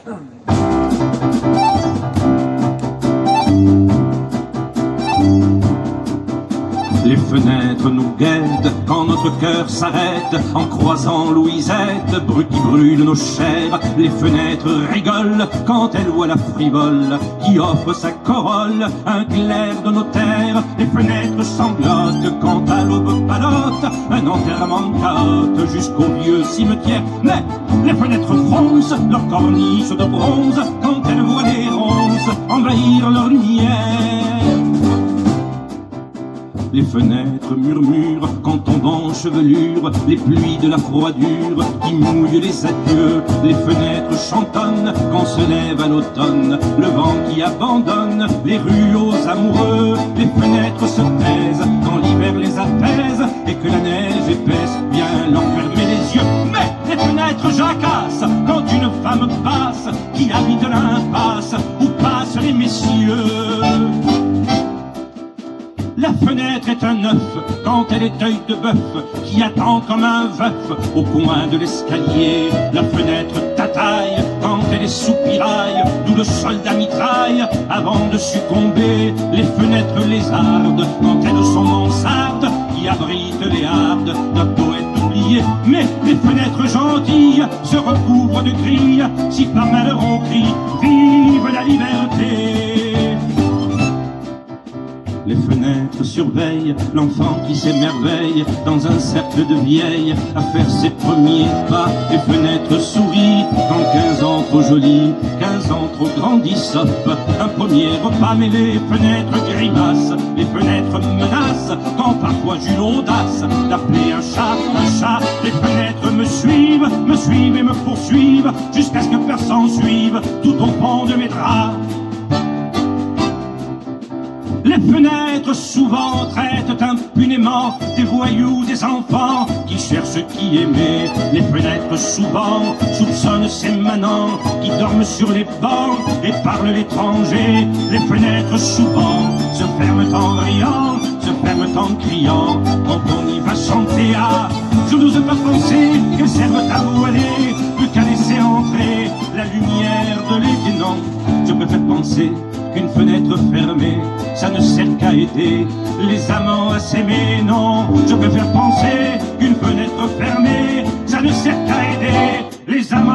Les fenêtres nous guettent quand notre cœur s'arrête en croisant Louisette, brut qui brûle nos chairs. Les fenêtres rigolent quand elles voient la frivole qui offre sa corolle, un clerc de notaire. Les fenêtres sanglotent quand à l'aube palote un enterrement de cahotte jusqu'au vieux cimetière. Mais les fenêtres froncent leurs corniches de bronze quand elles voient les ronces envahir leur lumière. Les fenêtres murmurent quand tombent en chevelure les pluies de la froidure qui mouillent les adieux. Les fenêtres chantonnent quand se lève à l'automne le vent qui abandonne les rues aux amoureux. Les fenêtres se taisent quand l'hiver les apaise et que la neige épaisse vient leur fermer les yeux. Mais les fenêtres jacassent quand une femme passe qui habite l'impasse où passent les messieurs. La fenêtre est un œuf quand elle est œil de bœuf qui attend comme un veuf au coin de l'escalier. La fenêtre tataille quand elle est soupiraille d'où le soldat mitraille avant de succomber. Les fenêtres lézardes quand elles sont mansardes qui abritent les hardes d'un poète oublié. Mais les fenêtres gentilles se recouvrent de grilles si par malheur on crie vive la liberté. Les fenêtres surveillent l'enfant qui s'émerveille dans un cercle de vieilles à faire ses premiers pas. Les fenêtres sourient quand 15 ans trop jolis, 15 ans trop grandis s'offrent un premier repas. Mais les fenêtres grimacent, les fenêtres menacent quand parfois j'eus l'audace d'appeler un chat un chat. Les fenêtres me suivent et me poursuivent jusqu'à ce que personne suive tout au fond de mes draps. Les fenêtres souvent traitent impunément des voyous, des enfants qui cherchent qui aimer. Les fenêtres souvent soupçonnent ces manants qui dorment sur les bancs et parlent l'étranger. Les fenêtres souvent se ferment en riant, se ferment en criant quand on y va chanter. Ah, je n'ose pas penser qu'elles servent à voiler plus qu'à laisser entrer la lumière de l'été. Non, je préfère penser qu'une fenêtre fermée, ça ne sert qu'à aider les amants à s'aimer. Non, je préfère penser qu'une fenêtre fermée, ça ne sert qu'à aider les amants